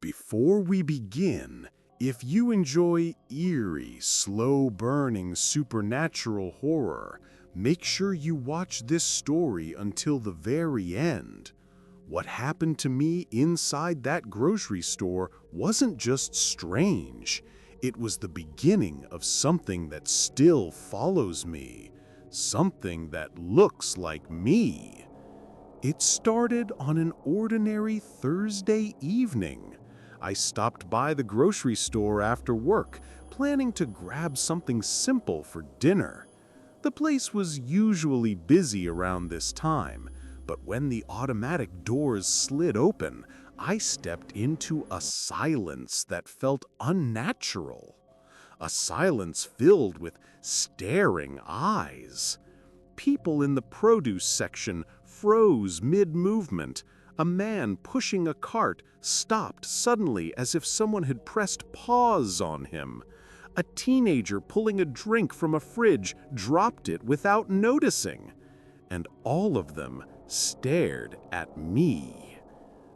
Before we begin, if you enjoy eerie, slow-burning supernatural horror, make sure you watch this story until the very end. What happened to me inside that grocery store wasn't just strange. It was the beginning of something that still follows me. Something that looks like me. It started on an ordinary Thursday evening. I stopped by the grocery store after work, planning to grab something simple for dinner. The place was usually busy around this time, but when the automatic doors slid open, I stepped into a silence that felt unnatural. A silence filled with staring eyes. People in the produce section froze mid-movement. A man pushing a cart stopped suddenly as if someone had pressed pause on him. A teenager pulling a drink from a fridge dropped it without noticing. And all of them stared at me.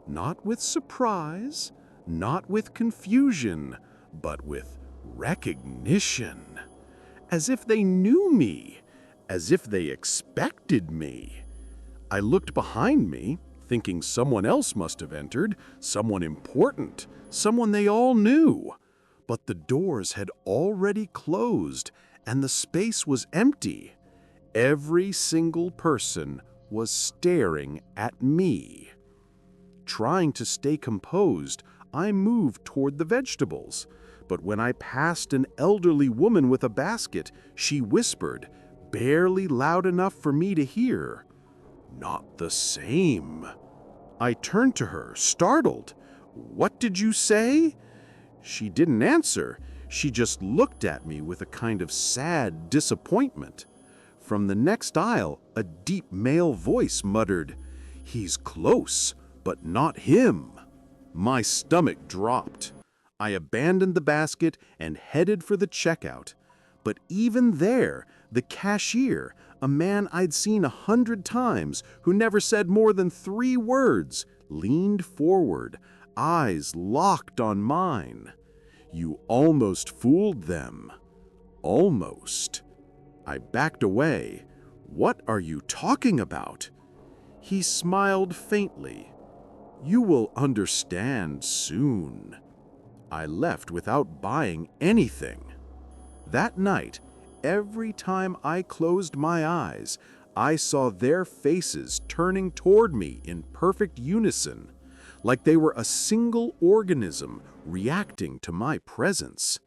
Not with surprise, not with confusion, but with recognition. As if they knew me, as if they expected me. I looked behind me, thinking someone else must have entered, someone important, someone they all knew. But the doors had already closed, and the space was empty. Every single person was staring at me. Trying to stay composed, I moved toward the vegetables. But when I passed an elderly woman with a basket, she whispered, barely loud enough for me to hear, "Not the same." I turned to her, startled. "What did you say?" She didn't answer. She just looked at me with a kind of sad disappointment. From the next aisle, a deep male voice muttered, "He's close, but not him." My stomach dropped. I abandoned the basket and headed for the checkout. But even there, the cashier, a man I'd seen 100 times who never said more than 3 words, leaned forward, eyes locked on mine. "You almost fooled them." Almost. I backed away. "What are you talking about?" He smiled faintly. "You will understand soon." I left without buying anything. That night, every time I closed my eyes, I saw their faces turning toward me in perfect unison, like they were a single organism reacting to my presence.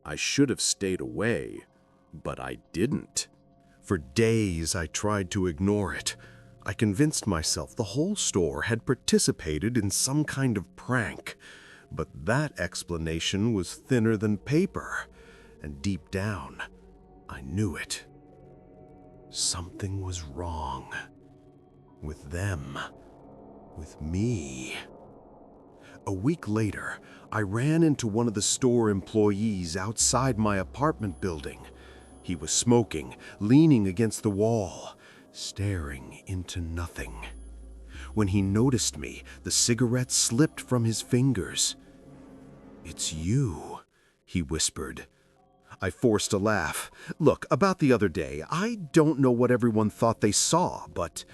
I should have stayed away, but I didn't. For days I tried to ignore it. I convinced myself the whole store had participated in some kind of prank, but that explanation was thinner than paper, and deep down, I knew it. Something was wrong. With them. With me. A week later, I ran into one of the store employees outside my apartment building. He was smoking, leaning against the wall, staring into nothing. When he noticed me, the cigarette slipped from his fingers. "It's you," he whispered. I forced a laugh. "Look, about the other day, I don't know what everyone thought they saw, but—"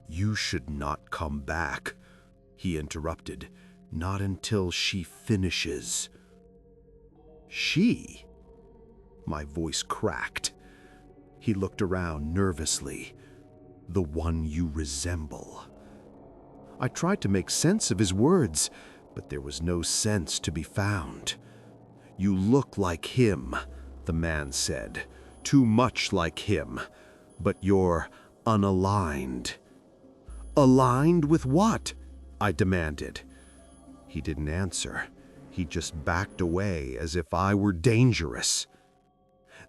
"You should not come back," he interrupted. "Not until she finishes." "She?" My voice cracked. He looked around nervously. "The one you resemble." I tried to make sense of his words, but there was no sense to be found. "You look like him," the man said. "Too much like him. But you're unaligned." "Aligned with what?" I demanded. He didn't answer. He just backed away as if I were dangerous.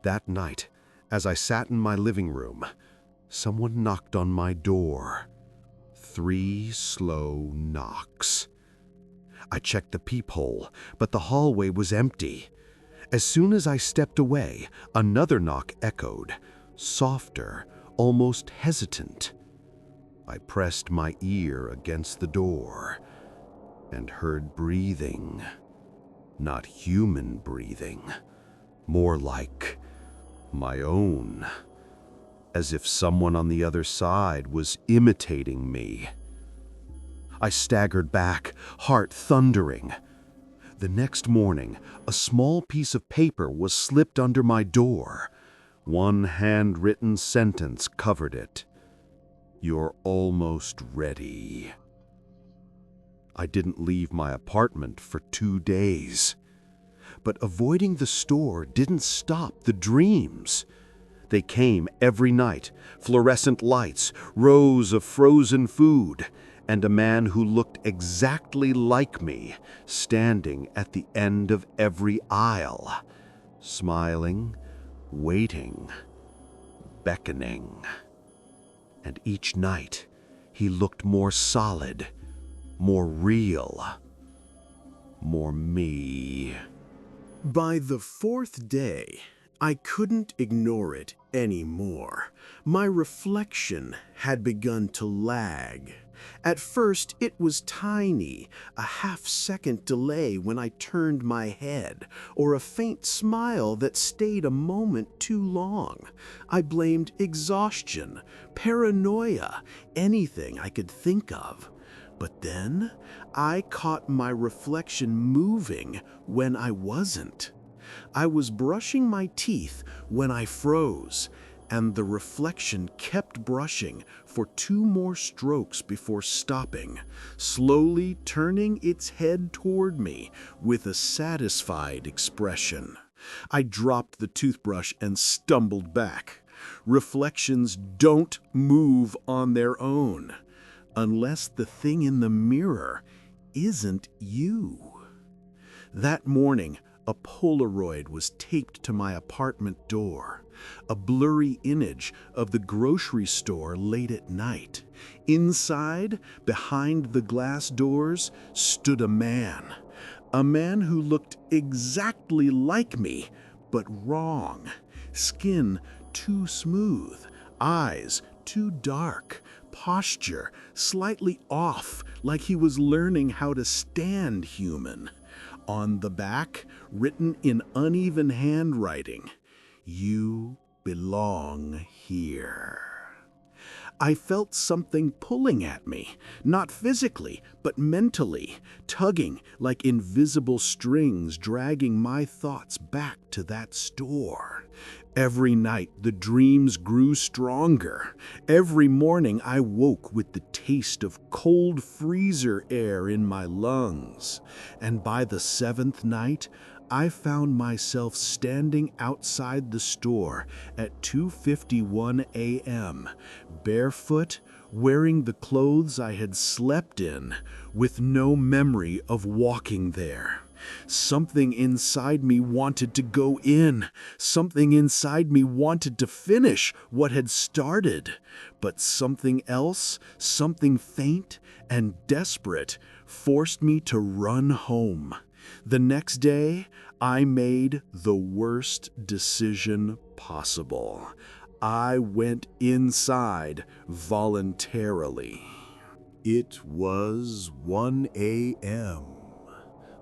That night, as I sat in my living room, someone knocked on my door. 3 slow knocks. I checked the peephole, but the hallway was empty. As soon as I stepped away, another knock echoed, softer, almost hesitant. I pressed my ear against the door. and heard breathing. Not human breathing, more like my own, as if someone on the other side was imitating me. I staggered back, heart thundering. The next morning, a small piece of paper was slipped under my door. One handwritten sentence covered it. "You're almost ready." I didn't leave my apartment for 2 days. But avoiding the store didn't stop the dreams. They came every night, fluorescent lights, rows of frozen food, and a man who looked exactly like me standing at the end of every aisle, smiling, waiting, beckoning. And each night, he looked more solid, more real, more me. By the 4th day, I couldn't ignore it anymore. My reflection had begun to lag. At first, it was tiny, a half-second delay when I turned my head, or a faint smile that stayed a moment too long. I blamed exhaustion, paranoia, anything I could think of. But then, I caught my reflection moving when I wasn't. I was brushing my teeth when I froze, and the reflection kept brushing for 2 more strokes before stopping, slowly turning its head toward me with a satisfied expression. I dropped the toothbrush and stumbled back. Reflections don't move on their own, unless the thing in the mirror isn't you. That morning, a Polaroid was taped to my apartment door, a blurry image of the grocery store late at night. Inside, behind the glass doors, stood a man who looked exactly like me, but wrong. Skin too smooth, eyes too dark, posture slightly off, like he was learning how to stand human. On the back, written in uneven handwriting, "You belong here." I felt something pulling at me, not physically, but mentally, tugging like invisible strings, dragging my thoughts back to that store. Every night, the dreams grew stronger. Every morning, I woke with the taste of cold freezer air in my lungs. And by the 7th night, I found myself standing outside the store at 2:51 a.m., barefoot, wearing the clothes I had slept in, with no memory of walking there. Something inside me wanted to go in. Something inside me wanted to finish what had started. But something else, something faint and desperate, forced me to run home. The next day, I made the worst decision possible. I went inside voluntarily. It was 1 a.m.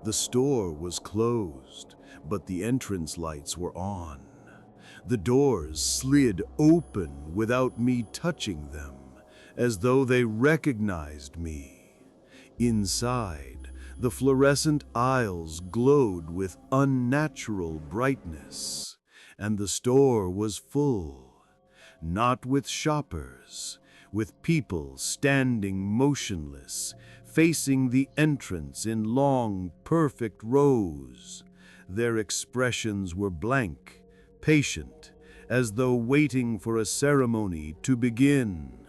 The store was closed, but the entrance lights were on. The doors slid open without me touching them, as though they recognized me. Inside, the fluorescent aisles glowed with unnatural brightness, and the store was full, not with shoppers, with people standing motionless, facing the entrance in long, perfect rows. Their expressions were blank, patient, as though waiting for a ceremony to begin.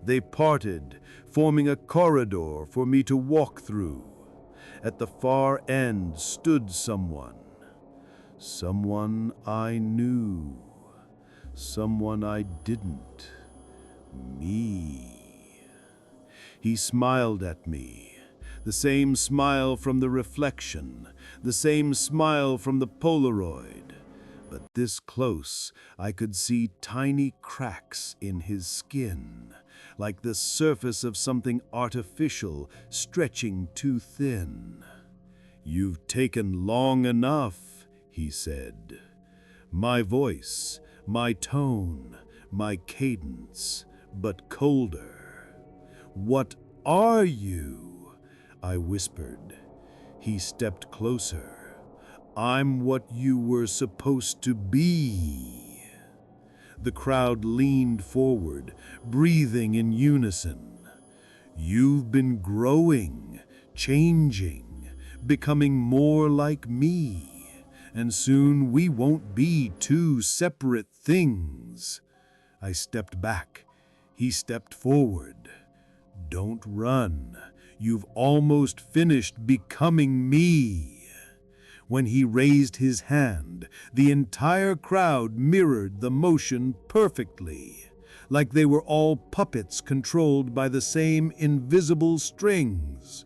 They parted, forming a corridor for me to walk through. At the far end stood someone. Someone I knew. Someone I didn't. Me. He smiled at me, the same smile from the reflection, the same smile from the Polaroid. But this close, I could see tiny cracks in his skin, like the surface of something artificial stretching too thin. "You've taken long enough," he said. My voice, my tone, my cadence, but colder. "What are you?" I whispered. He stepped closer. "I'm what you were supposed to be." The crowd leaned forward, breathing in unison. "You've been growing, changing, becoming more like me. And soon we won't be two separate things." I stepped back. He stepped forward. "Don't run. You've almost finished becoming me." When he raised his hand, the entire crowd mirrored the motion perfectly, like they were all puppets controlled by the same invisible strings.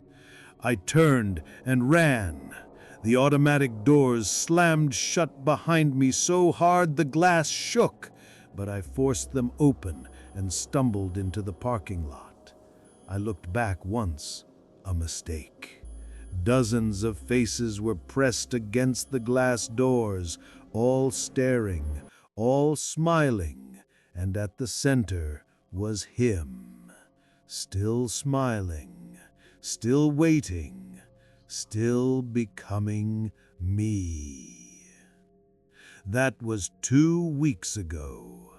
I turned and ran. The automatic doors slammed shut behind me so hard the glass shook, but I forced them open and stumbled into the parking lot. I looked back once, a mistake. Dozens of faces were pressed against the glass doors, all staring, all smiling, and at the center was him, still smiling, still waiting, still becoming me. That was 2 weeks ago.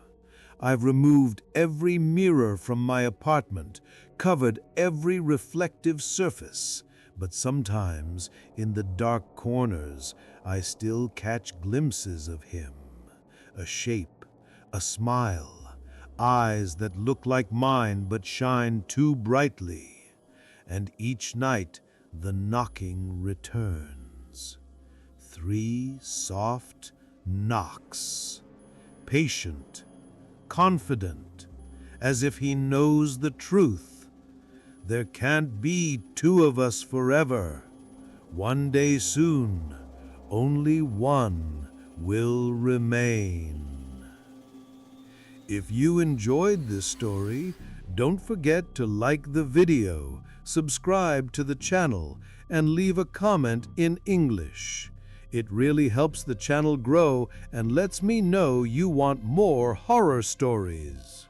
I've removed every mirror from my apartment, covered every reflective surface, but sometimes, in the dark corners, I still catch glimpses of him. A shape, a smile, eyes that look like mine but shine too brightly. And each night, the knocking returns. 3 soft knocks. Patient, confident, as if he knows the truth. There can't be 2 of us forever. One day soon, only one will remain. If you enjoyed this story, don't forget to like the video, subscribe to the channel, and leave a comment in English. It really helps the channel grow and lets me know you want more horror stories.